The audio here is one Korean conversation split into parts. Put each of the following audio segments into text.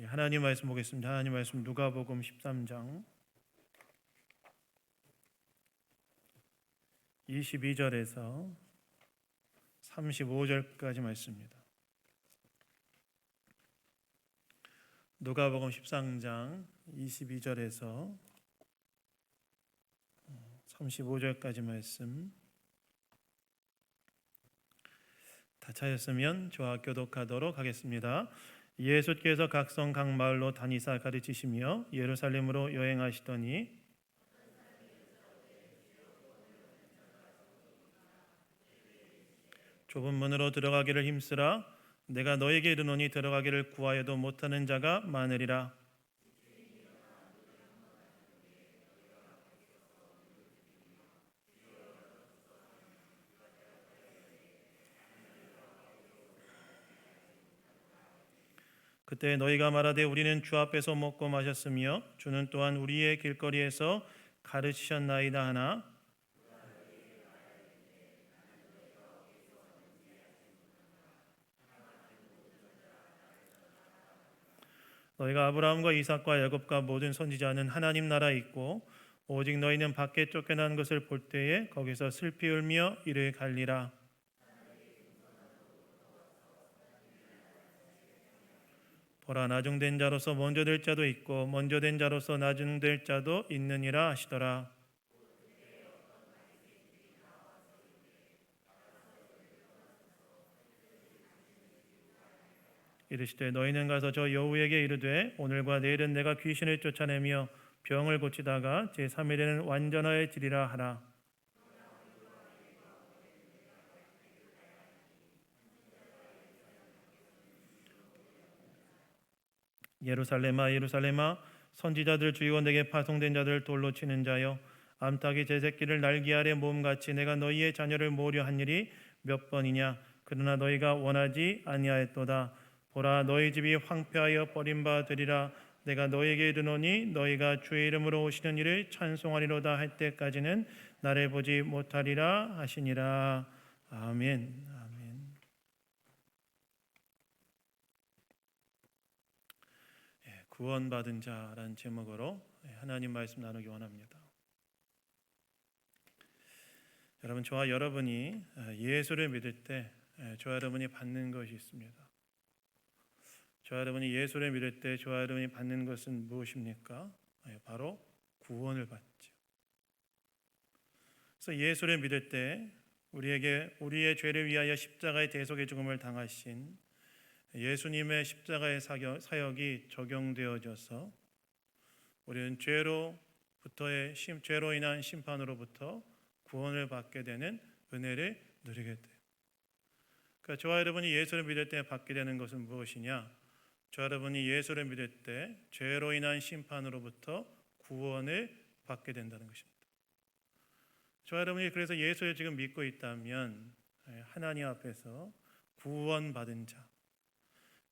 하나님 말씀 보겠습니다. 하나님 말씀 누가복음 13장 22절에서 35절까지 말씀입니다. 누가복음 13장 22절에서 35절까지 말씀 다 찾았으면 저와 교독하도록 하겠습니다. 예수께서 각성 각 마을로 다니사 가르치시며 예루살렘으로 여행하시더니 좁은 문으로 들어가기를 힘쓰라. 내가 너에게 이르노니 들어가기를 구하여도 못하는 자가 많으리라. 그때 너희가 말하되 우리는 주 앞에서 먹고 마셨으며 주는 또한 우리의 길거리에서 가르치셨나이다 하나 너희가 아브라함과 이삭과 야곱과 모든 선지자는 하나님 나라에 있고 오직 너희는 밖에 쫓겨난 것을 볼 때에 거기서 슬피 울며 이를 갈리라. 보라, 나중된 자로서 먼저 될 자도 있고 먼저 된 자로서 나중될 자도 있느니라 하시더라. 이르시되 너희는 가서 저 여우에게 이르되 오늘과 내일은 내가 귀신을 쫓아내며 병을 고치다가 제3일에는 완전하여지리라 하라. 예루살렘아 예루살렘아 선지자들 죽이고 내게 파송된 자들 돌로 치는 자여 암탉이 제 새끼를 날개 아래 모음같이 내가 너희의 자녀를 모으려 한 일이 몇 번이냐. 그러나 너희가 원하지 아니하였도다. 보라, 너희 집이 황폐하여 버림바 되리라. 내가 너희에게 이르노니 너희가 주의 이름으로 오시는 이를 찬송하리로다 할 때까지는 나를 보지 못하리라 하시니라. 아멘. 아멘. 구원받은 자라는 제목으로 하나님 말씀 나누기 원합니다. 여러분, 저와 여러분이 예수를 믿을 때 저와 여러분이 받는 것이 있습니다. 저와 여러분이 예수를 믿을 때 저와 여러분이 받는 것은 무엇입니까? 바로 구원을 받죠. 그래서 예수를 믿을 때 우리에게 우리의 죄를 위하여 십자가의 대속의 죽음을 당하신 예수님의 십자가의 사역이 적용되어져서 우리는 죄로 인한 심판으로부터 구원을 받게 되는 은혜를 누리게 돼요. 그러니까 저와 여러분이 예수를 믿을 때 받게 되는 것은 무엇이냐? 저와 여러분이 예수를 믿을 때 죄로 인한 심판으로부터 구원을 받게 된다는 것입니다. 저와 여러분이 그래서 예수를 지금 믿고 있다면 하나님 앞에서 구원받은 자,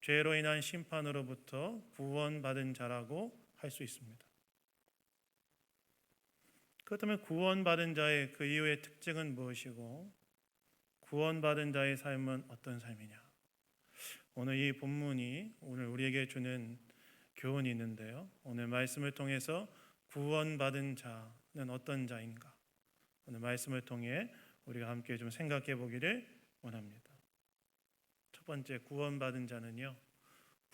죄로 인한 심판으로부터 구원받은 자라고 할 수 있습니다. 그렇다면 구원받은 자의 그 이후의 특징은 무엇이고 구원받은 자의 삶은 어떤 삶이냐? 오늘 이 본문이 오늘 우리에게 주는 교훈이 있는데요. 오늘 말씀을 통해서 구원받은 자는 어떤 자인가? 오늘 말씀을 통해 우리가 함께 좀 생각해 보기를 원합니다. 첫 번째, 구원받은 자는요,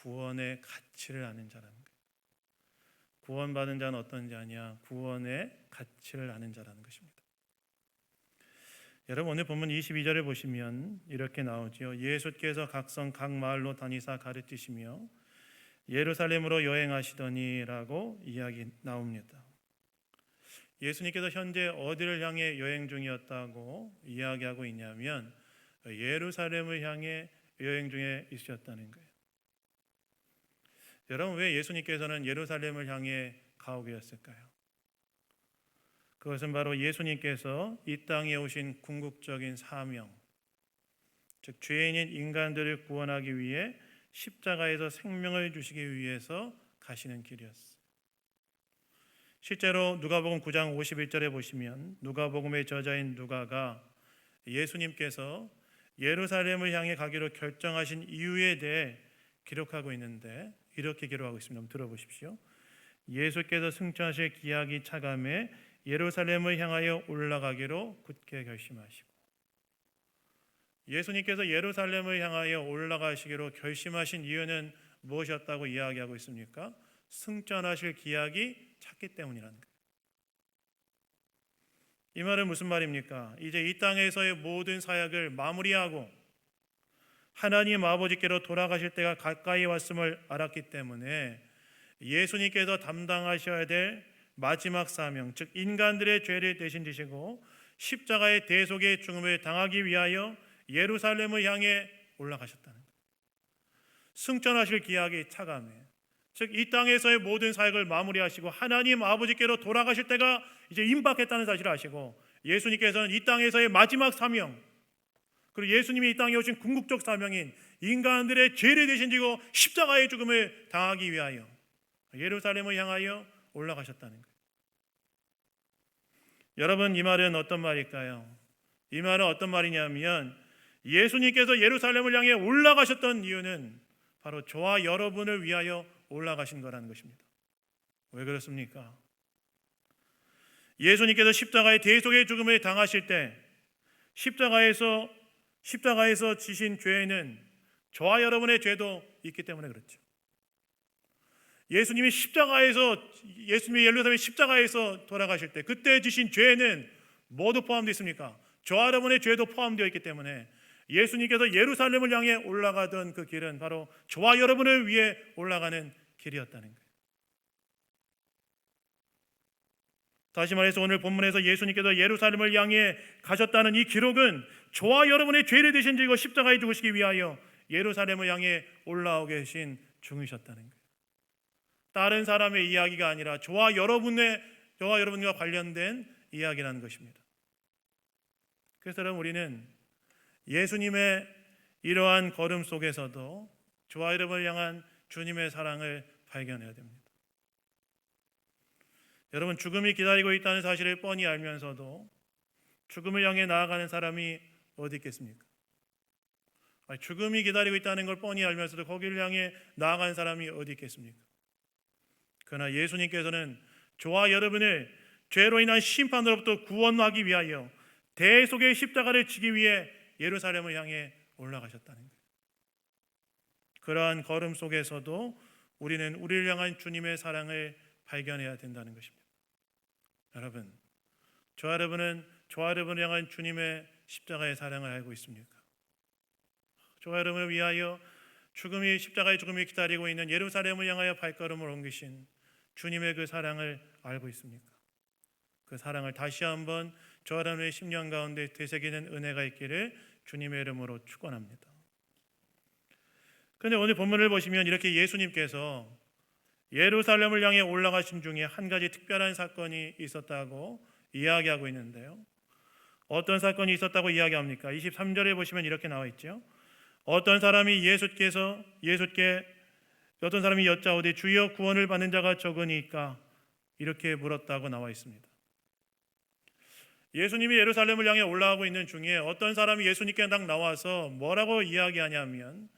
구원의 가치를 아는 자라는 거예요. 구원받은 자는 어떤 자냐? 구원의 가치를 아는 자라는 것입니다. 여러분, 오늘 본문 22절을 보시면 이렇게 나오죠. 예수께서 각성 각 마을로 다니사 가르치시며 예루살렘으로 여행하시더니라고 이야기 나옵니다. 예수님께서 현재 어디를 향해 여행 중이었다고 이야기하고 있냐면 예루살렘을 향해 여행 중에 있으셨다는 거예요. 여러분, 왜 예수님께서는 예루살렘을 향해 가고 계셨을까요? 그것은 바로 예수님께서 이 땅에 오신 궁극적인 사명, 즉 죄인인 인간들을 구원하기 위해 십자가에서 생명을 주시기 위해서 가시는 길이었어요. 실제로 누가복음 9장 51절에 보시면 누가복음의 저자인 누가가 예수님께서 예루살렘을 향해 가기로 결정하신 이유에 대해 기록하고 있는데 이렇게 기록하고 있습니다. 한번 들어보십시오. 예수께서 승천하실 기약이 차감해 예루살렘을 향하여 올라가기로 굳게 결심하시고, 예수님께서 예루살렘을 향하여 올라가시기로 결심하신 이유는 무엇이었다고 이야기하고 있습니까? 승천하실 기약이 찼기 때문이라는 거예요. 이 말은 무슨 말입니까? 이제 이 땅에서의 모든 사역을 마무리하고 하나님 아버지께로 돌아가실 때가 가까이 왔음을 알았기 때문에 예수님께서 담당하셔야 될 마지막 사명, 즉 인간들의 죄를 대신 지시고 십자가의 대속의 죽음을 당하기 위하여 예루살렘을 향해 올라가셨다는 거예요. 승천하실 기약이 차감해, 즉 이 땅에서의 모든 사역을 마무리하시고 하나님 아버지께로 돌아가실 때가 이제 임박했다는 사실을 아시고, 예수님께서는 이 땅에서의 마지막 사명, 그리고 예수님이 이 땅에 오신 궁극적 사명인 인간들의 죄를 대신 지고 십자가의 죽음을 당하기 위하여 예루살렘을 향하여 올라가셨다는 거예요. 여러분, 이 말은 어떤 말일까요? 이 말은 어떤 말이냐면 예수님께서 예루살렘을 향해 올라가셨던 이유는 바로 저와 여러분을 위하여 올라가신 거라는 것입니다. 왜 그렇습니까? 예수님께서 십자가의 대속의 죽음을 당하실 때 십자가에서 지신 죄는 저와 여러분의 죄도 있기 때문에 그렇죠. 예수님이 예루살렘 십자가에서 돌아가실 때 그때 지신 죄는 모두 포함되어 있습니까? 저와 여러분의 죄도 포함되어 있기 때문에 예수님께서 예루살렘을 향해 올라가던 그 길은 바로 저와 여러분을 위해 올라가는 길이었다는 거예요. 다시 말해서 오늘 본문에서 예수님께서 예루살렘을 향해 가셨다는 이 기록은 저와 여러분의 죄를 대신 지고 십자가에 죽으시기 위하여 예루살렘을 향해 올라오게 하신 중이셨다는 거예요. 다른 사람의 이야기가 아니라 저와 여러분과 관련된 이야기라는 것입니다. 그래서 여러분, 우리는 예수님의 이러한 걸음 속에서도 저와 여러분을 향한 주님의 사랑을 발견해야 됩니다. 여러분, 죽음이 기다리고 있다는 사실을 뻔히 알면서도 죽음을 향해 나아가는 사람이 어디 있겠습니까? 죽음이 기다리고 있다는 걸 뻔히 알면서도 거기를 향해 나아가는 사람이 어디 있겠습니까? 그러나 예수님께서는 저와 여러분을 죄로 인한 심판으로부터 구원하기 위하여 대속의 십자가를 지기 위해 예루살렘을 향해 올라가셨다는 거예요. 그러한 걸음 속에서도 우리는 우리를 향한 주님의 사랑을 발견해야 된다는 것입니다. 여러분, 저와 여러분을 향한 주님의 십자가의 사랑을 알고 있습니까? 저와 여러분을 위하여 십자가의 죽음이 기다리고 있는 예루살렘을 향하여 발걸음을 옮기신 주님의 그 사랑을 알고 있습니까? 그 사랑을 다시 한번 저와 여러분의 심령 가운데 되새기는 은혜가 있기를 주님의 이름으로 축원합니다. 그런데 오늘 본문을 보시면 이렇게 예수님께서 예루살렘을 향해 올라가신 중에 한 가지 특별한 사건이 있었다고 이야기하고 있는데요. 어떤 사건이 있었다고 이야기합니까? 23절에 보시면 이렇게 나와 있죠. 어떤 사람이 여짜오되 주여 구원을 받는 자가 적으니까 이렇게 물었다고 나와 있습니다. 예수님이 예루살렘을 향해 올라가고 있는 중에 어떤 사람이 예수님께 딱 나와서 뭐라고 이야기하냐면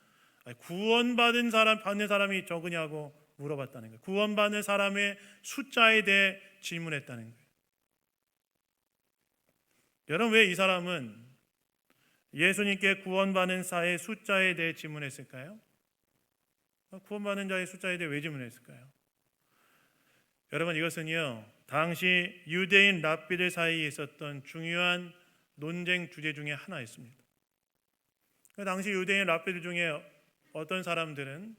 구원받는 사람이 적으냐고 물어봤다는 거예요. 구원받는 사람의 숫자에 대해 질문했다는 거예요. 여러분, 왜 이 사람은 예수님께 구원받는 자의 숫자에 대해 질문했을까요? 구원받는 자의 숫자에 대해 왜 질문했을까요? 여러분, 이것은요, 당시 유대인 랍비들 사이에 있었던 중요한 논쟁 주제 중에 하나였습니다. 그 당시 유대인 랍비들 중에 어떤 사람들은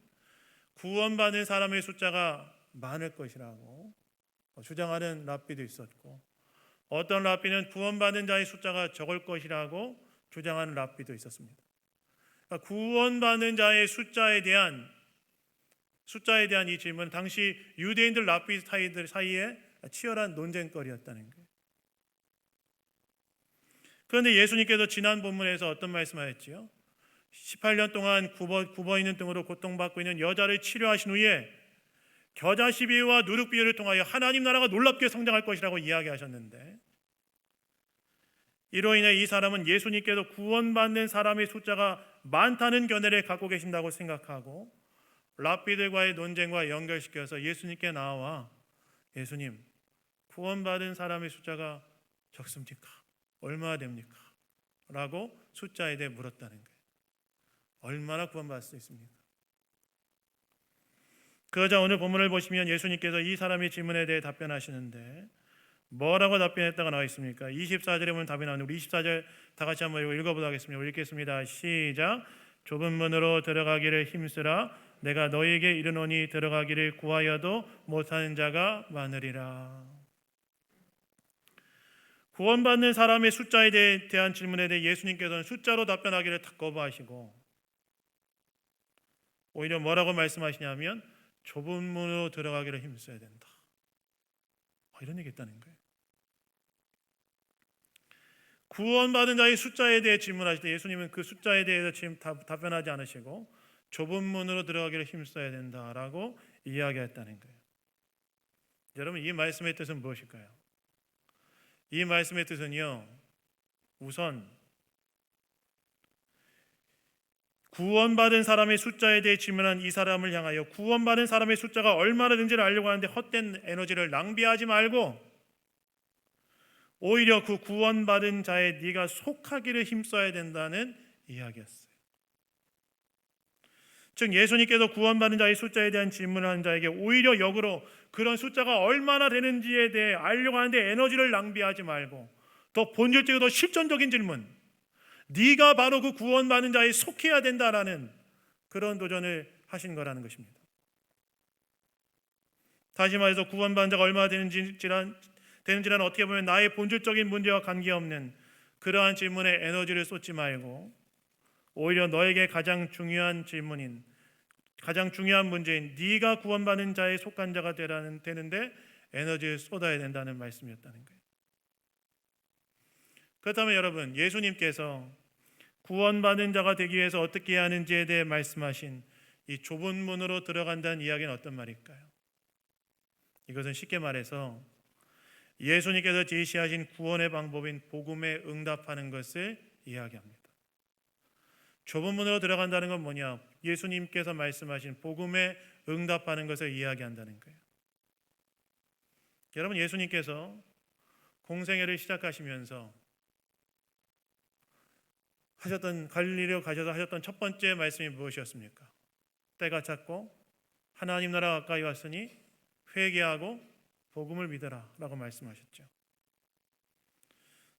구원받는 사람의 숫자가 많을 것이라고 주장하는 랍비도 있었고, 어떤 랍비는 구원받는 자의 숫자가 적을 것이라고 주장하는 랍비도 있었습니다. 그러니까 구원받는 자의 숫자에 대한 이 질문은 당시 유대인들 랍비 사이에 치열한 논쟁거리였다는 거예요. 그런데 예수님께서 지난 본문에서 어떤 말씀하셨지요? 18년 동안 굽어 있는 등으로 고통받고 있는 여자를 치료하신 후에 겨자 시비와 누룩 비유를 통하여 하나님 나라가 놀랍게 성장할 것이라고 이야기하셨는데, 이로 인해 이 사람은 예수님께서 구원받는 사람의 숫자가 많다는 견해를 갖고 계신다고 생각하고 랍비들과의 논쟁과 연결시켜서 예수님께 나와 예수님, 구원받은 사람의 숫자가 적습니까? 얼마나 됩니까? 라고 숫자에 대해 물었다는 거예요. 얼마나 구원받을 수 있습니까? 그러자 오늘 본문을 보시면 예수님께서 이 사람의 질문에 대해 답변하시는데 뭐라고 답변했다가 나와 있습니까? 24절에 보면 답이 나오는데 우리 24절 다 같이 한번 읽어보도록 하겠습니다. 읽겠습니다. 시작. 좁은 문으로 들어가기를 힘쓰라. 내가 너희에게 이르노니 들어가기를 구하여도 못하는 자가 많으리라. 구원받는 사람의 숫자에 대한 질문에 대해 예수님께서는 숫자로 답변하기를 다 거부하시고 오히려 뭐라고 말씀하시냐면 좁은 문으로 들어가기를 힘써야 된다. 이런 얘기 했다는 거예요. 구원받은 자의 숫자에 대해 질문하실 때 예수님은 그 숫자에 대해서 지금 답변하지 않으시고 좁은 문으로 들어가기를 힘써야 된다라고 이야기했다는 거예요. 여러분, 이 말씀의 뜻은 무엇일까요? 이 말씀의 뜻은요, 우선 구원받은 사람의 숫자에 대해 질문한 이 사람을 향하여 구원받은 사람의 숫자가 얼마나 되는지를 알려고 하는데 헛된 에너지를 낭비하지 말고 오히려 그 구원받은 자에 네가 속하기를 힘써야 된다는 이야기였어요. 즉 예수님께서 구원받은 자의 숫자에 대한 질문을 하는 자에게 오히려 역으로 그런 숫자가 얼마나 되는지에 대해 알려고 하는데 에너지를 낭비하지 말고 더 본질적이고 더 실존적인 질문, 네가 바로 그 구원받은 자에 속해야 된다라는 그런 도전을 하신 거라는 것입니다. 다시 말해서 구원받은 자가 얼마나 되는지란 어떻게 보면 나의 본질적인 문제와 관계없는 그러한 질문에 에너지를 쏟지 말고 오히려 너에게 가장 중요한 질문인, 가장 중요한 문제인 네가 구원받는 자에 속한 자가 되는데 에너지를 쏟아야 된다는 말씀이었다는 거예요. 그렇다면 여러분, 예수님께서 구원받은 자가 되기 위해서 어떻게 해야 하는지에 대해 말씀하신 이 좁은 문으로 들어간다는 이야기는 어떤 말일까요? 이것은 쉽게 말해서 예수님께서 제시하신 구원의 방법인 복음에 응답하는 것을 이야기합니다. 좁은 문으로 들어간다는 건 뭐냐? 예수님께서 말씀하신 복음에 응답하는 것을 이야기한다는 거예요. 여러분, 예수님께서 공생애를 시작하시면서 갈릴리로 가셔서 하셨던 첫 번째 말씀이 무엇이었습니까? 때가 찼고 하나님 나라가 가까이 왔으니 회개하고 복음을 믿어라 라고 말씀하셨죠.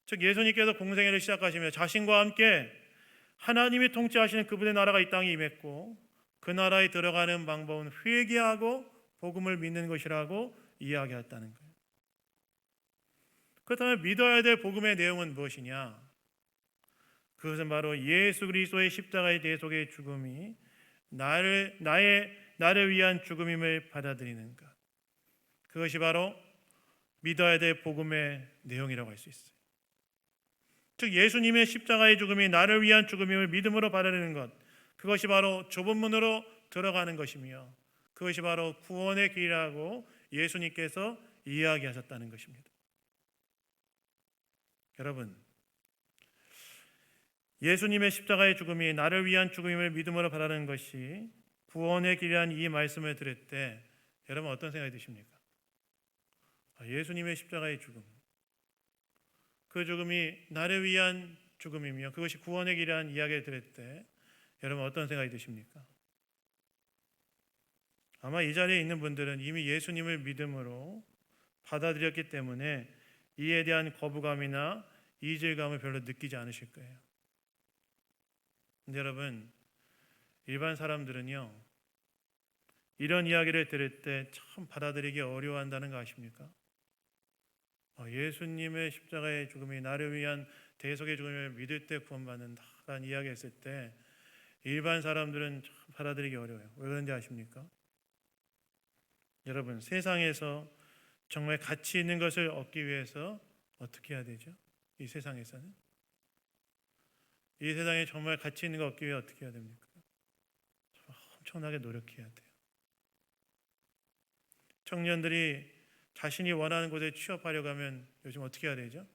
즉 예수님께서 공생애를 시작하시며 자신과 함께 하나님이 통치하시는 그분의 나라가 이 땅에 임했고 그 나라에 들어가는 방법은 회개하고 복음을 믿는 것이라고 이야기했다는 거예요. 그렇다면 믿어야 될 복음의 내용은 무엇이냐? 그것은 바로 예수 그리스도의 십자가의 대속의 죽음이 나를 위한 죽음임을 받아들이는 것. 그것이 바로 믿어야 될 복음의 내용이라고 할 수 있어요. 즉 예수님의 십자가의 죽음이 나를 위한 죽음임을 믿음으로 받아들이는 것, 그것이 바로 좁은 문으로 들어가는 것이며 그것이 바로 구원의 길이라고 예수님께서 이야기하셨다는 것입니다. 여러분, 예수님의 십자가의 죽음이 나를 위한 죽음임을 믿음으로 받아들이는 것이 구원의 길이라는 이 말씀을 들을 때 여러분 어떤 생각이 드십니까? 예수님의 십자가의 죽음, 그 죽음이 나를 위한 죽음이며 그것이 구원의 길이라는 이야기를 들을 때 여러분 어떤 생각이 드십니까? 아마 이 자리에 있는 분들은 이미 예수님을 믿음으로 받아들였기 때문에 이에 대한 거부감이나 이질감을 별로 느끼지 않으실 거예요. 근데 여러분, 일반 사람들은요 이런 이야기를 들을 때 참 받아들이기 어려워한다는 거 아십니까? 예수님의 십자가의 죽음이 나를 위한 대속의 죽음을 믿을 때 구원받는다라는 이야기 했을 때 일반 사람들은 참 받아들이기 어려워요. 왜 그런지 아십니까? 여러분, 세상에서 정말 가치 있는 것을 얻기 위해서 어떻게 해야 되죠? 이 세상에서는 이 세상에 정말 가치 있는 거 얻기 위해 어떻게 해야 됩니까? 엄청나게 노력해야 돼요. 청년들이 자신이 원하는 곳에 취업하려고 하면 요즘 어떻게 해야 되죠?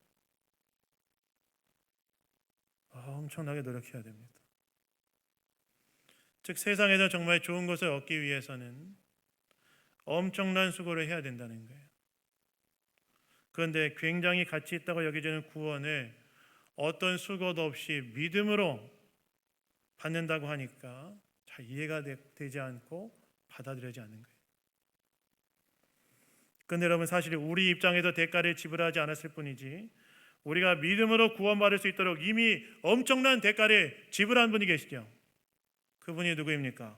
엄청나게 노력해야 됩니다. 즉 세상에서 정말 좋은 것을 얻기 위해서는 엄청난 수고를 해야 된다는 거예요. 그런데 굉장히 가치 있다고 여겨지는 구원을 어떤 수고도 없이 믿음으로 받는다고 하니까 잘 이해가 되지 않고 받아들여지지 않는 거예요. 그런데 여러분, 사실 우리 입장에서 대가를 지불하지 않았을 뿐이지 우리가 믿음으로 구원받을 수 있도록 이미 엄청난 대가를 지불한 분이 계시죠. 그분이 누구입니까?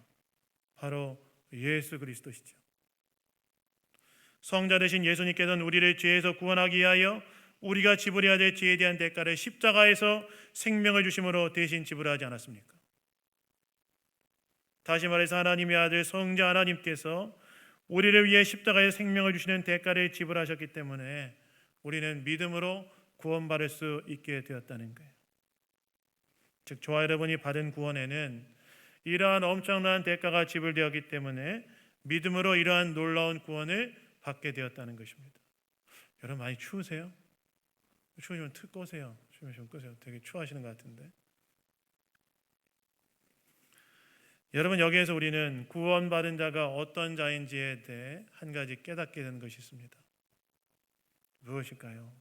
바로 예수 그리스도시죠. 성자 되신 예수님께서는 우리를 죄에서 구원하기 위하여 우리가 지불해야 될 죄에 대한 대가를 십자가에서 생명을 주심으로 대신 지불하지 않았습니까? 다시 말해서 하나님의 아들 성자 하나님께서 우리를 위해 십자가에 생명을 주시는 대가를 지불하셨기 때문에 우리는 믿음으로 구원받을 수 있게 되었다는 거예요. 즉 저와 여러분이 받은 구원에는 이러한 엄청난 대가가 지불되었기 때문에 믿음으로 이러한 놀라운 구원을 받게 되었다는 것입니다. 여러분 많이 추우세요? 추우시면 꺼세요. 추우시면 좀 끄세요. 되게 추워하시는 것 같은데. 여러분, 여기에서 우리는 구원받은 자가 어떤 자인지에 대해 한 가지 깨닫게 되는 것이 있습니다. 무엇일까요?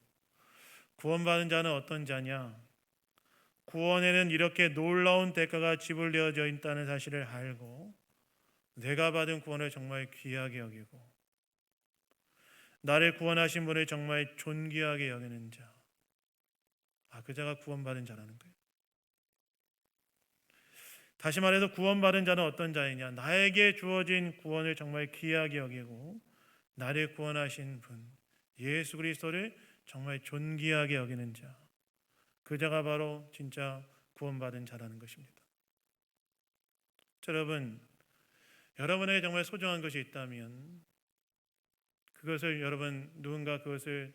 구원받은 자는 어떤 자냐? 구원에는 이렇게 놀라운 대가가 지불되어져 있다는 사실을 알고 내가 받은 구원을 정말 귀하게 여기고 나를 구원하신 분을 정말 존귀하게 여기는 자, 그 자가 구원받은 자라는 거예요. 다시 말해서 구원받은 자는 어떤 자이냐? 나에게 주어진 구원을 정말 귀하게 여기고 나를 구원하신 분 예수 그리스도를 정말 존귀하게 여기는 자, 그 자가 바로 진짜 구원받은 자라는 것입니다. 여러분, 여러분에게 정말 소중한 것이 있다면 그것을 누군가 그것을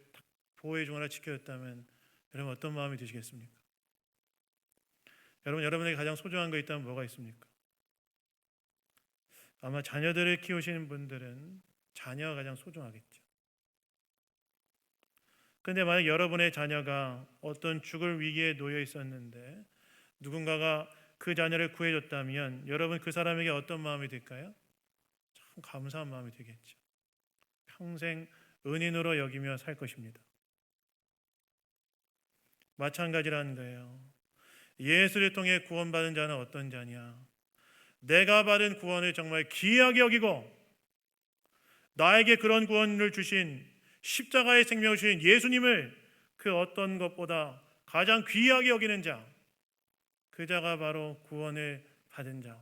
보호해 주거나 지켜줬다면 여러분 어떤 마음이 드시겠습니까? 여러분에게 가장 소중한 거 있다면 뭐가 있습니까? 아마 자녀들을 키우시는 분들은 자녀가 가장 소중하겠죠. 그런데 만약 여러분의 자녀가 어떤 죽을 위기에 놓여 있었는데 누군가가 그 자녀를 구해줬다면 여러분 그 사람에게 어떤 마음이 들까요? 참 감사한 마음이 들겠죠. 평생 은인으로 여기며 살 것입니다. 마찬가지라는 거예요. 예수를 통해 구원받은 자는 어떤 자냐? 내가 받은 구원을 정말 귀하게 여기고 나에게 그런 구원을 주신 십자가의 생명을 주신 예수님을 그 어떤 것보다 가장 귀하게 여기는 자, 그 자가 바로 구원을 받은 자,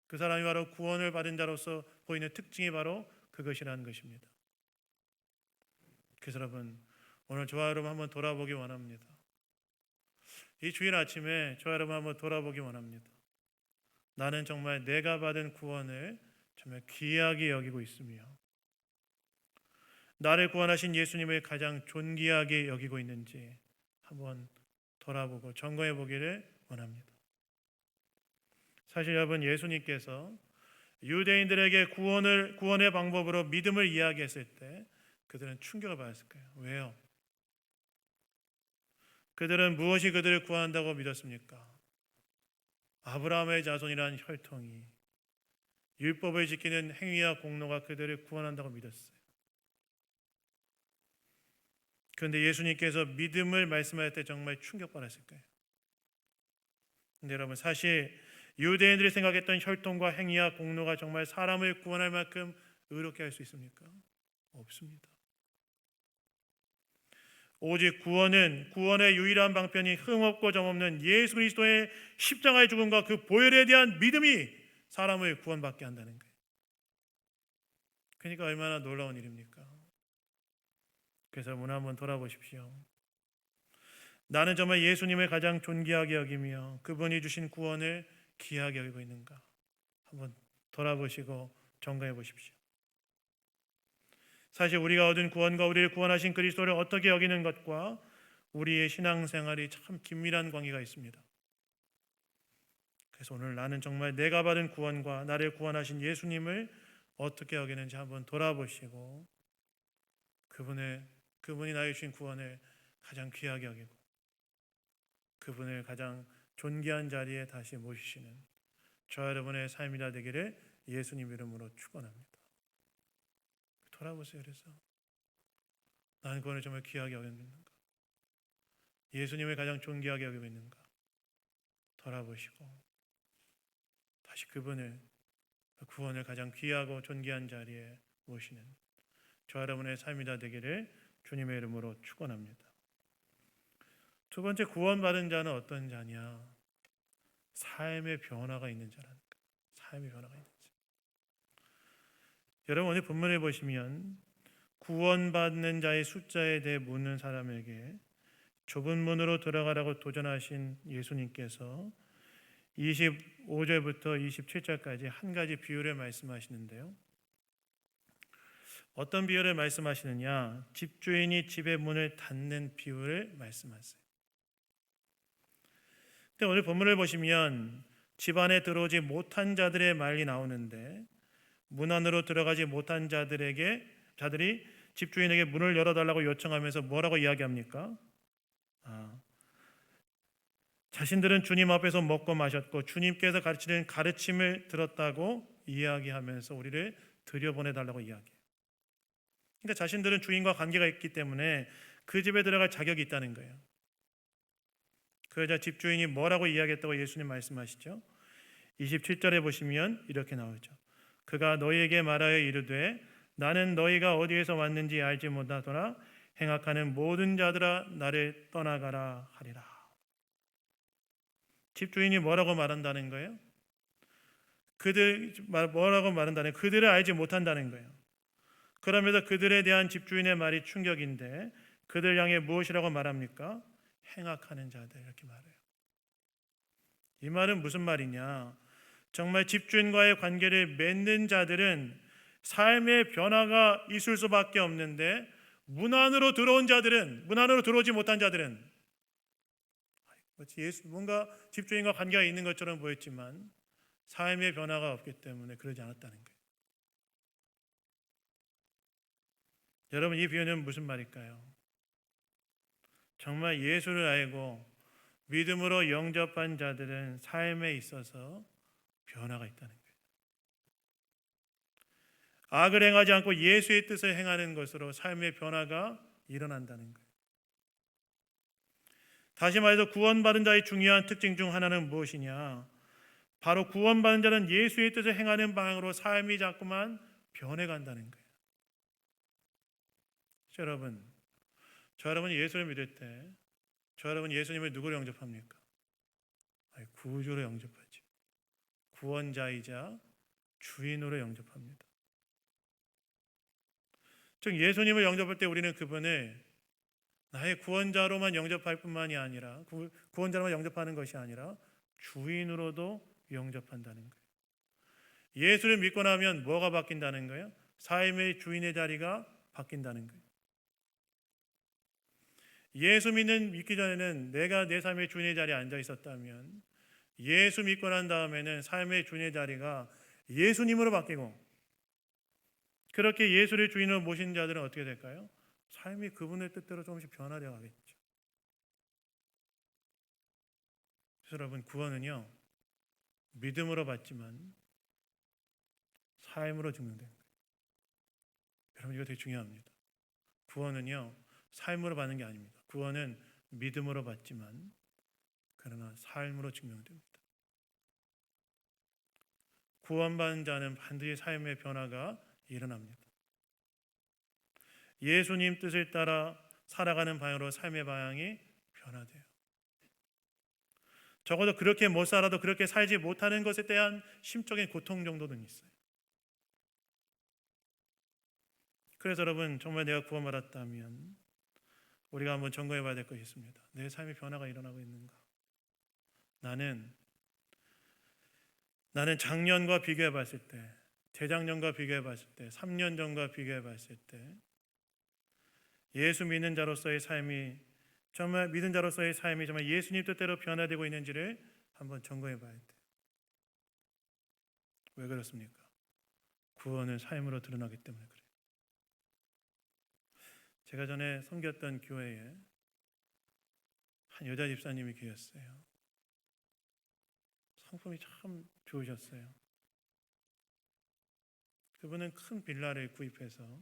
그 사람이 바로 구원을 받은 자로서 보이는 특징이 바로 그것이라는 것입니다. 그래서 여러분, 오늘 저와 여러분 한번 돌아보기 원합니다. 이 주일 아침에 저와 여러분 한번 돌아보기 원합니다. 나는 정말 내가 받은 구원을 정말 귀하게 여기고 있으며 나를 구원하신 예수님을 가장 존귀하게 여기고 있는지 한번 돌아보고 점검해 보기를 원합니다. 사실 여러분, 예수님께서 유대인들에게 구원의 방법으로 믿음을 이야기했을 때 그들은 충격을 받았을 거예요. 왜요? 그들은 무엇이 그들을 구원한다고 믿었습니까? 아브라함의 자손이란 혈통이, 율법을 지키는 행위와 공로가 그들을 구원한다고 믿었어요. 그런데 예수님께서 믿음을 말씀할 때 정말 충격받았을 거예요. 그런데 여러분, 사실 유대인들이 생각했던 혈통과 행위와 공로가 정말 사람을 구원할 만큼 의롭게 할 수 있습니까? 없습니다. 오직 구원의 유일한 방편이 흠없고 점없는 예수 그리스도의 십자가의 죽음과 그 보혈에 대한 믿음이 사람을 구원받게 한다는 거예요. 그러니까 얼마나 놀라운 일입니까? 그래서 문 한번 돌아보십시오. 나는 정말 예수님을 가장 존귀하게 여기며 그분이 주신 구원을 귀하게 여기고 있는가? 한번 돌아보시고 점검해 보십시오. 사실 우리가 얻은 구원과 우리를 구원하신 그리스도를 어떻게 여기는 것과 우리의 신앙생활이 참 긴밀한 관계가 있습니다. 그래서 오늘 나는 정말 내가 받은 구원과 나를 구원하신 예수님을 어떻게 여기는지 한번 돌아보시고 그분이 나에게 주신 구원을 가장 귀하게 여기고 그분을 가장 존귀한 자리에 다시 모시시는 저와 여러분의 삶이 다 되기를 예수님 이름으로 축원합니다. 돌아보세요. 그래서 나는 그분을 정말 귀하게 여기고 있는가? 예수님을 가장 존귀하게 여기고 있는가? 돌아보시고 다시 그분을, 구원을 가장 귀하고 존귀한 자리에 모시는 저와 여러분의 삶이 다 되기를 주님의 이름으로 축원합니다. 두 번째, 구원받은 자는 어떤 자냐? 삶의 변화가 있는 자라는 거예요. 삶의 변화가 있는 자. 여러분 오늘 본문을 보시면 구원받는 자의 숫자에 대해 묻는 사람에게 좁은 문으로 들어가라고 도전하신 예수님께서 25절부터 27절까지 한 가지 비유를 말씀하시는데요. 어떤 비유를 말씀하시느냐? 집주인이 집의 문을 닫는 비유를 말씀하세요. 근데 오늘 본문을 보시면 집 안에 들어오지 못한 자들의 말이 나오는데 문 안으로 들어가지 못한 자들이 집주인에게 문을 열어달라고 요청하면서 뭐라고 이야기합니까? 자신들은 주님 앞에서 먹고 마셨고 주님께서 가르치는 가르침을 들었다고 이야기하면서 우리를 들여보내달라고 이야기해요. 그러니까 자신들은 주인과 관계가 있기 때문에 그 집에 들어갈 자격이 있다는 거예요. 그러자 집주인이 뭐라고 이야기했다고 예수님 말씀하시죠? 27절에 보시면 이렇게 나오죠. 그가 너희에게 말하여 이르되 나는 너희가 어디에서 왔는지 알지 못하더라. 행악하는 모든 자들아 나를 떠나가라 하리라. 집주인이 뭐라고 말한다는 거예요? 뭐라고 말한다는 거예요? 그들을 알지 못한다는 거예요. 그러면서 그들에 대한 집주인의 말이 충격인데 그들 향해 무엇이라고 말합니까? 행악하는 자들 이렇게 말해요. 이 말은 무슨 말이냐? 정말 집주인과의 관계를 맺는 자들은 삶의 변화가 있을 수밖에 없는데 문 안으로 들어오지 못한 자들은 뭔가 집주인과 관계가 있는 것처럼 보였지만 삶의 변화가 없기 때문에 그러지 않았다는 거예요. 여러분 이 비유는 무슨 말일까요? 정말 예수를 알고 믿음으로 영접한 자들은 삶에 있어서 변화가 있다는 거예요. 악을 행하지 않고 예수의 뜻을 행하는 것으로 삶의 변화가 일어난다는 거예요. 다시 말해서 구원받은 자의 중요한 특징 중 하나는 무엇이냐? 바로 구원받은 자는 예수의 뜻을 행하는 방향으로 삶이 자꾸만 변해간다는 거예요. 저 여러분이 예수를 믿을 때 저 여러분 예수님을 누구로 영접합니까? 구주로 영접하죠. 구원자이자 주인으로 영접합니다. 즉 예수님을 영접할 때 우리는 그분을 나의 구원자로만 영접할 뿐만이 아니라 구원자로만 영접하는 것이 아니라 주인으로도 영접한다는 거예요. 예수를 믿고 나면 뭐가 바뀐다는 거예요? 삶의 주인의 자리가 바뀐다는 거예요. 예수 믿기 전에는 내가 내 삶의 주인의 자리에 앉아 있었다면 예수 믿고 난 다음에는 삶의 주인의 자리가 예수님으로 바뀌고 그렇게 예수를 주인으로 모신 자들은 어떻게 될까요? 삶이 그분의 뜻대로 조금씩 변화되어 가겠죠. 그래서 여러분 구원은요 믿음으로 받지만 삶으로 증명된 거예요. 여러분 이거 되게 중요합니다. 구원은요 삶으로 받는 게 아닙니다. 구원은 믿음으로 받지만 그러나 삶으로 증명됩니다. 구원받은 자는 반드시 삶의 변화가 일어납니다. 예수님 뜻을 따라 살아가는 방향으로 삶의 방향이 변화돼요. 적어도 그렇게 못 살아도 그렇게 살지 못하는 것에 대한 심적인 고통 정도는 있어요. 그래서 여러분 정말 내가 구원받았다면 우리가 한번 점검해 봐야 될 것이 있습니다. 내 삶의 변화가 일어나고 있는가? 나는 작년과 비교해 봤을 때, 재작년과 비교해 봤을 때, 3년 전과 비교해 봤을 때 예수 믿는 자로서의 삶이 정말 정말 예수님 뜻대로 변화되고 있는지를 한번 점검해 봐야 돼요. 왜 그렇습니까? 구원은 삶으로 드러나기 때문에 그래요. 제가 전에 섬겼던 교회에 한 여자 집사님이 계셨어요. 성품이 참 좋으셨어요. 그분은 큰 빌라를 구입해서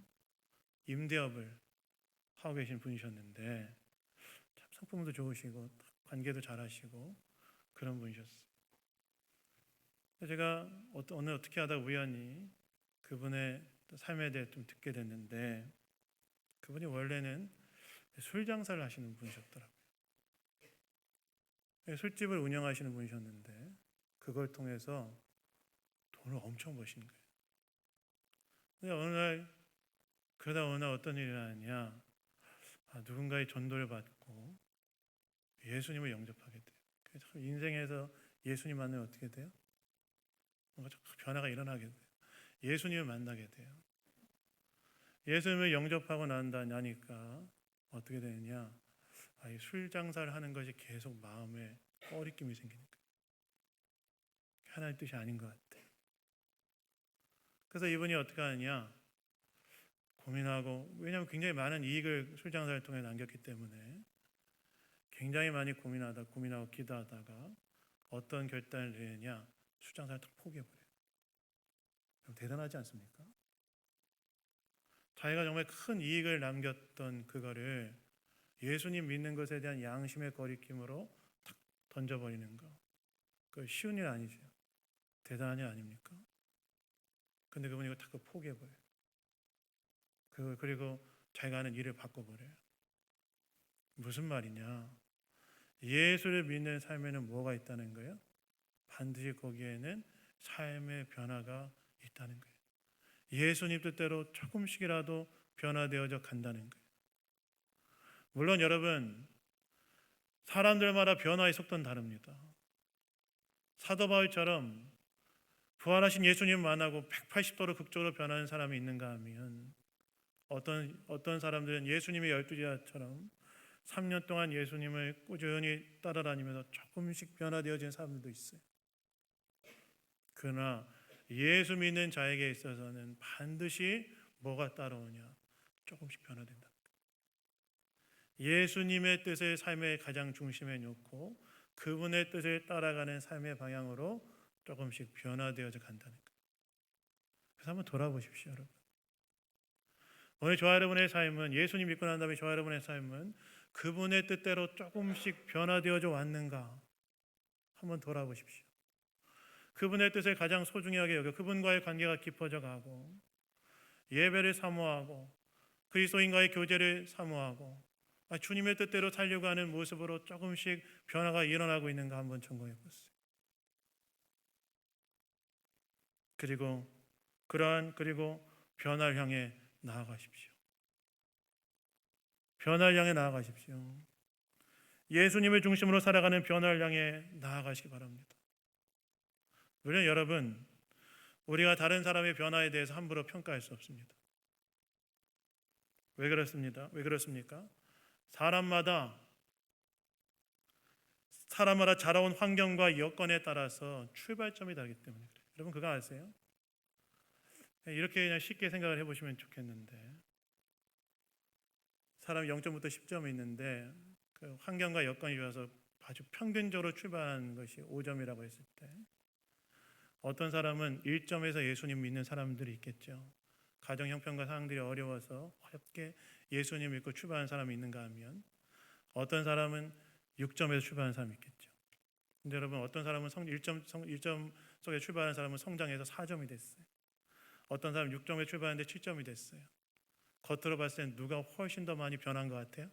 임대업을 하고 계신 분이셨는데 참 성품도 좋으시고 관계도 잘하시고 그런 분이셨어요. 제가 오늘 어떻게 하다 우연히 그분의 삶에 대해 좀 듣게 됐는데 그분이 원래는 술 장사를 하시는 분이셨더라고요. 술집을 운영하시는 분이셨는데 그걸 통해서 돈을 엄청 버시는 거예요. 근데 어느 날 어떤 일이 나느냐, 누군가의 전도를 받고 예수님을 영접하게 돼요. 참 인생에서 예수님 만나면 어떻게 돼요? 뭔가 변화가 일어나게 돼요. 예수님을 만나게 돼요. 예수님을 영접하고 나니까 어떻게 되느냐, 이 술 장사를 하는 것이 계속 마음에 꺼리낌이 생기는 거예요. 하나님의 뜻이 아닌 것 같아요. 그래서 이분이 어떻게 하느냐, 고민하고, 왜냐하면 굉장히 많은 이익을 술 장사를 통해 남겼기 때문에 굉장히 많이 고민하고 기도하다가 어떤 결단을 내느냐, 술 장사를 다 포기해버려요. 대단하지 않습니까? 자기가 정말 큰 이익을 남겼던 그거를 예수님 믿는 것에 대한 양심의 거리낌으로 탁 던져버리는 거, 그 쉬운 일 아니죠. 대단한 일 아닙니까? 근데 그분이 이거 다 포기해버려요. 그리고 자기가 하는 일을 바꿔버려요. 무슨 말이냐? 예수를 믿는 삶에는 뭐가 있다는 거예요? 반드시 거기에는 삶의 변화가 있다는 거예요. 예수님 뜻대로 조금씩이라도 변화되어져 간다는 거예요. 물론 여러분, 사람들마다 변화의 속도는 다릅니다. 사도 바울처럼 부활하신 예수님 만나고 180도로 극적으로 변하는 사람이 있는가 하면 어떤 사람들은 예수님의 12제자처럼 3년 동안 예수님을 꾸준히 따라다니면서 조금씩 변화되어진 사람들도 있어요. 그러나 예수 믿는 자에게 있어서는 반드시 뭐가 따라오냐? 조금씩 변화된다. 예수님의 뜻을 삶의 가장 중심에 놓고 그분의 뜻을 따라가는 삶의 방향으로 조금씩 변화되어져 간다는 거예요. 그래서 한번 돌아보십시오, 여러분. 오늘 저와 여러분의 삶은, 예수님 믿고 난 다음에 저와 여러분의 삶은 그분의 뜻대로 조금씩 변화되어져 왔는가? 한번 돌아보십시오. 그분의 뜻을 가장 소중하게 여겨 그분과의 관계가 깊어져 가고 예배를 사모하고 그리스도인과의 교제를 사모하고 주님의 뜻대로 살려고 하는 모습으로 조금씩 변화가 일어나고 있는가 한번 점검해 보세요. 그리고 변화를 향해 나아가십시오. 변화를 향해 나아가십시오. 예수님을 중심으로 살아가는 변화를 향해 나아가시기 바랍니다. 물론 여러분, 우리가 다른 사람의 변화에 대해서 함부로 평가할 수 없습니다. 왜 그렇습니까? 사람마다 자라온 환경과 여건에 따라서 출발점이 다르기 때문에 그래요. 여러분 그거 아세요? 이렇게 그냥 쉽게 생각을 해보시면 좋겠는데, 사람이 0점부터 10점이 있는데 그 환경과 여건이 좋아서 아주 평균적으로 출발하는 것이 5점이라고 했을 때, 어떤 사람은 1점에서 예수님 믿는 사람들이 있겠죠. 가정 형편과 상황들이 어렵게 예수님 믿고 출발하는 사람이 있는가 하면 어떤 사람은 6점에서 출발하는 사람이 있겠죠. 근데 여러분, 어떤 사람은 1점 속에 출발하는 사람은 성장해서 4점이 됐어요. 어떤 사람은 6점에 출발하는데 7점이 됐어요. 겉으로 봤을 땐 누가 훨씬 더 많이 변한 것 같아요?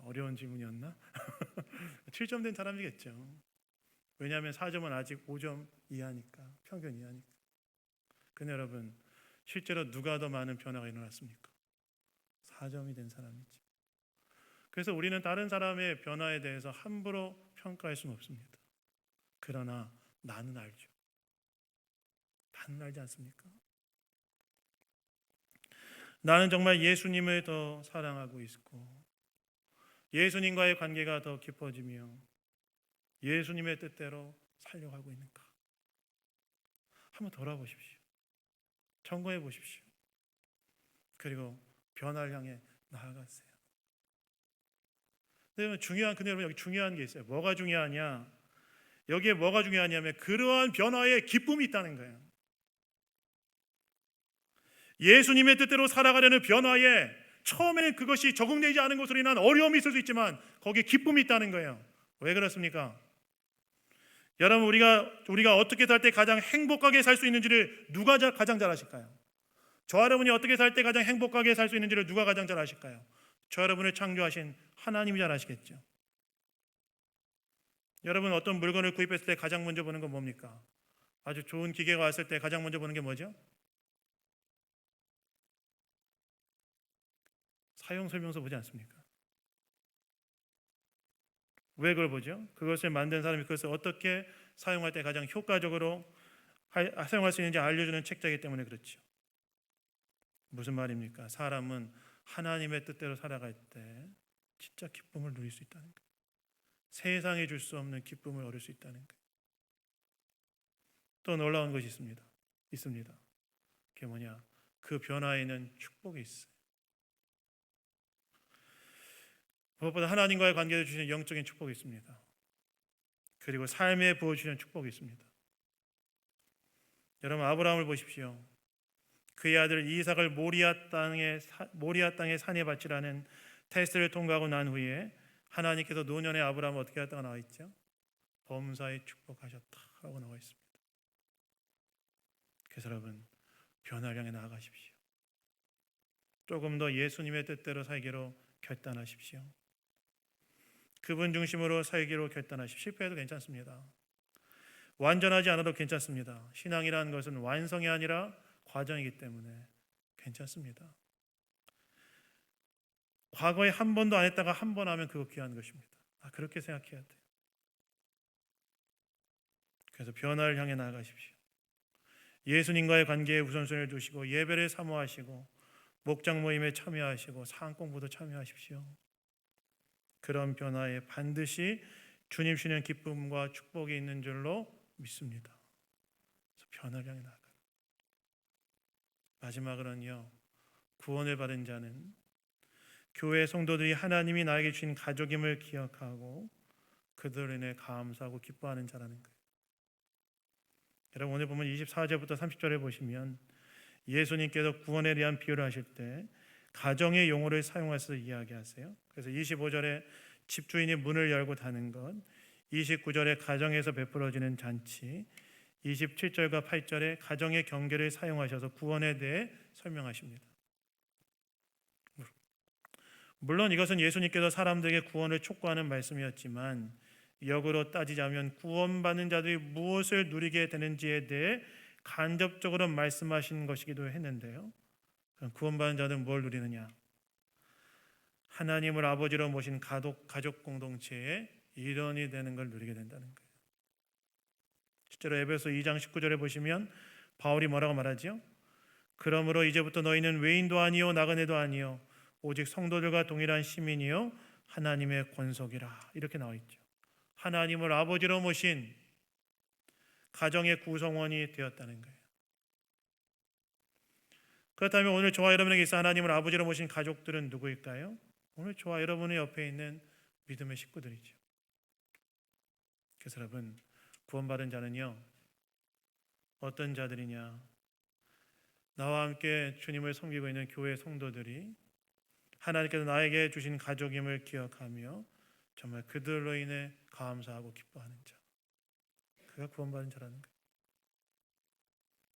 어려운 질문이었나? 7점 된 사람이겠죠. 왜냐하면 4점은 아직 5점 이하니까, 평균 이하니까. 근데 여러분, 실제로 누가 더 많은 변화가 일어났습니까? 4점이 된 사람이지. 그래서 우리는 다른 사람의 변화에 대해서 함부로 평가할 수는 없습니다. 그러나 나는 알죠. 나는 알지 않습니까? 나는 정말 예수님을 더 사랑하고 있고 예수님과의 관계가 더 깊어지며 예수님의 뜻대로 살려고 하고 있는가? 한번 돌아보십시오. 점검해 보십시오. 그리고 변화를 향해 나아가세요. 근데 여러분 여기 중요한 게 있어요. 뭐가 중요하냐? 여기에 뭐가 중요하냐면 그러한 변화에 기쁨이 있다는 거예요. 예수님의 뜻대로 살아가려는 변화에 처음에는 그것이 적응되지 않은 것으로 인한 어려움이 있을 수 있지만 거기에 기쁨이 있다는 거예요. 왜 그렇습니까? 여러분 우리가 어떻게 살 때 가장 행복하게 살 수 있는지를 누가 가장 잘 아실까요? 저 여러분이 어떻게 살 때 가장 행복하게 살 수 있는지를 누가 가장 잘 아실까요? 저 여러분을 창조하신 하나님이 잘 아시겠죠. 여러분 어떤 물건을 구입했을 때 가장 먼저 보는 건 뭡니까? 아주 좋은 기계가 왔을 때 가장 먼저 보는 게 뭐죠? 사용 설명서 보지 않습니까? 왜 그걸 보죠? 그것을 만든 사람이 그것을 어떻게 사용할 때 가장 효과적으로 사용할 수 있는지 알려주는 책자이기 때문에 그렇죠. 무슨 말입니까? 사람은 하나님의 뜻대로 살아갈 때 진짜 기쁨을 누릴 수 있다는 거예요. 세상에 줄 수 없는 기쁨을 얻을 수 있다는 거예요. 또 놀라운 것이 있습니다. 그게 뭐냐? 그 변화에는 축복이 있어요. 무엇보다 하나님과의 관계를 주시는 영적인 축복이 있습니다. 그리고 삶에 부어주시는 축복이 있습니다. 여러분 아브라함을 보십시오. 그의 아들 이삭을 모리아 땅의 산에 바치라는 테스트를 통과하고 난 후에 하나님께서 노년의 아브라함을 어떻게 했다가 나와 있죠? 범사에 축복하셨다라고 나와 있습니다. 그래서 여러분 변화를 향해 나아가십시오. 조금 더 예수님의 뜻대로 살기로 결단하십시오. 그분 중심으로 살기로 결단하십시오. 실패해도 괜찮습니다. 완전하지 않아도 괜찮습니다. 신앙이라는 것은 완성이 아니라 과정이기 때문에 괜찮습니다. 과거에 한 번도 안 했다가 한 번 하면 그거 귀한 것입니다. 그렇게 생각해야 돼요. 그래서 변화를 향해 나아가십시오. 예수님과의 관계에 우선순위를 두시고 예배를 사모하시고 목장 모임에 참여하시고 사안 공부도 참여하십시오. 그런 변화에 반드시 주님 주시는 기쁨과 축복이 있는 줄로 믿습니다. 그래서 변화를 향해 나아가. 마지막으로는요, 구원을 받은 자는 교회 성도들이 하나님이 나에게 주신 가족임을 기억하고 그들로 인해 감사하고 기뻐하는 자라는 거예요. 여러분 오늘 보면 24절부터 30절에 보시면 예수님께서 구원에 대한 비유를 하실 때 가정의 용어를 사용해서 이야기하세요. 그래서 25절에 집주인이 문을 열고 닫는 것, 29절에 가정에서 베풀어지는 잔치, 27절과 8절에 가정의 경계를 사용하셔서 구원에 대해 설명하십니다. 물론 이것은 예수님께서 사람들에게 구원을 촉구하는 말씀이었지만 역으로 따지자면 구원받는 자들이 무엇을 누리게 되는지에 대해 간접적으로 말씀하신 것이기도 했는데요. 구원받은 자들은 뭘 누리느냐? 하나님을 아버지로 모신 가족 공동체의 일원이 되는 걸 누리게 된다는 거예요. 실제로 에베소 2장 19절에 보시면 바울이 뭐라고 말하죠? 그러므로 이제부터 너희는 외인도 아니요 나그네도 아니요 오직 성도들과 동일한 시민이요 하나님의 권속이라 이렇게 나와 있죠. 하나님을 아버지로 모신 가정의 구성원이 되었다는 거예요. 그렇다면 오늘 저와 여러분에게 있어 하나님을 아버지로 모신 가족들은 누구일까요? 오늘 저와 여러분의 옆에 있는 믿음의 식구들이죠. 그래서 여러분 구원받은 자는요 어떤 자들이냐? 나와 함께 주님을 섬기고 있는 교회 성도들이 하나님께서 나에게 주신 가족임을 기억하며 정말 그들로 인해 감사하고 기뻐하는 자, 그가 구원받은 자라는 거예요.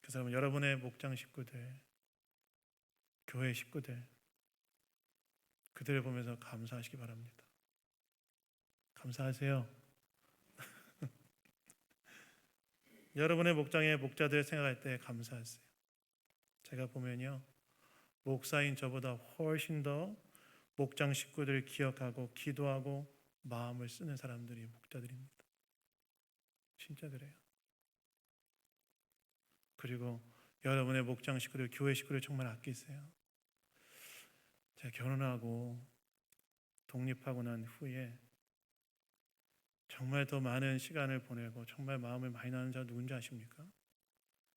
그래서 여러분의 목장 식구들, 교회 식구들, 그들을 보면서 감사하시기 바랍니다. 감사하세요. 여러분의 목장의 목자들 생각할 때 감사하세요. 제가 보면요 목사인 저보다 훨씬 더 목장 식구들을 기억하고 기도하고 마음을 쓰는 사람들이 목자들입니다. 진짜 그래요. 그리고 여러분의 목장 식구들, 교회 식구들 정말 아끼세요. 제가 결혼하고 독립하고 난 후에 정말 더 많은 시간을 보내고 정말 마음을 많이 나누는 자 누군지 아십니까?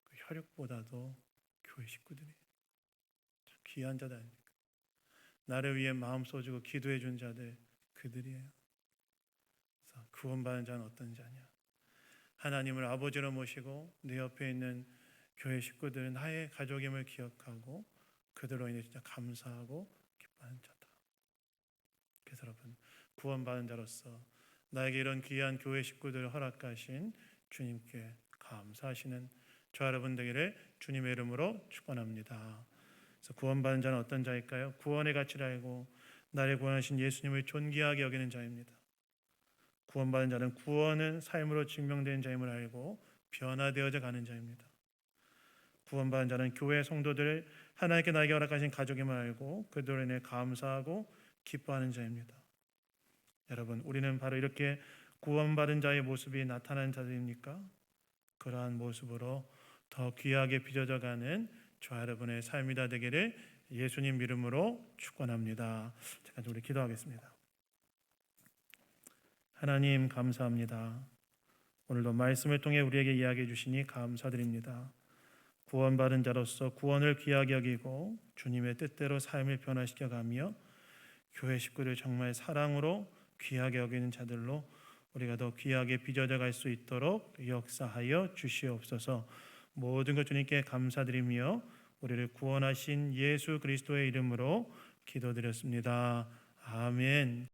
그 혈육보다도 교회 식구들이 참 귀한 자들 아닙니까? 나를 위해 마음 써주고 기도해 준 자들 그들이에요. 구원받은 자는 어떤 자냐? 하나님을 아버지로 모시고 내 옆에 있는 교회 식구들은 나의 가족임을 기억하고 그들로 인해 진짜 감사하고 기뻐하는 자다. 그래서 여러분, 구원받은 자로서 나에게 이런 귀한 교회 식구들을 허락하신 주님께 감사하시는 저 여러분 되기를 주님의 이름으로 축원합니다. 그래서 구원받은 자는 어떤 자일까요? 구원의 가치를 알고 나를 구원하신 예수님을 존귀하게 여기는 자입니다. 구원받은 자는 구원은 삶으로 증명된 자임을 알고 변화되어져 가는 자입니다. 구원받은 자는 교회 성도들을 하나님께 나에게 허락하신 가족임을 알고 그들로 인해 감사하고 기뻐하는 자입니다. 여러분, 우리는 바로 이렇게 구원받은 자의 모습이 나타나는 자들입니까? 그러한 모습으로 더 귀하게 빚어져 가는 저와 여러분의 삶이 다 되기를 예수님 이름으로 축원합니다. 잠깐 우리 기도하겠습니다. 하나님 감사합니다. 오늘도 말씀을 통해 우리에게 이야기해 주시니 감사드립니다. 구원받은 자로서 구원을 귀하게 여기고 주님의 뜻대로 삶을 변화시켜가며 교회 식구를 정말 사랑으로 귀하게 여기는 자들로 우리가 더 귀하게 빚어져 갈 수 있도록 역사하여 주시옵소서. 모든 것 주님께 감사드리며 우리를 구원하신 예수 그리스도의 이름으로 기도드렸습니다. 아멘.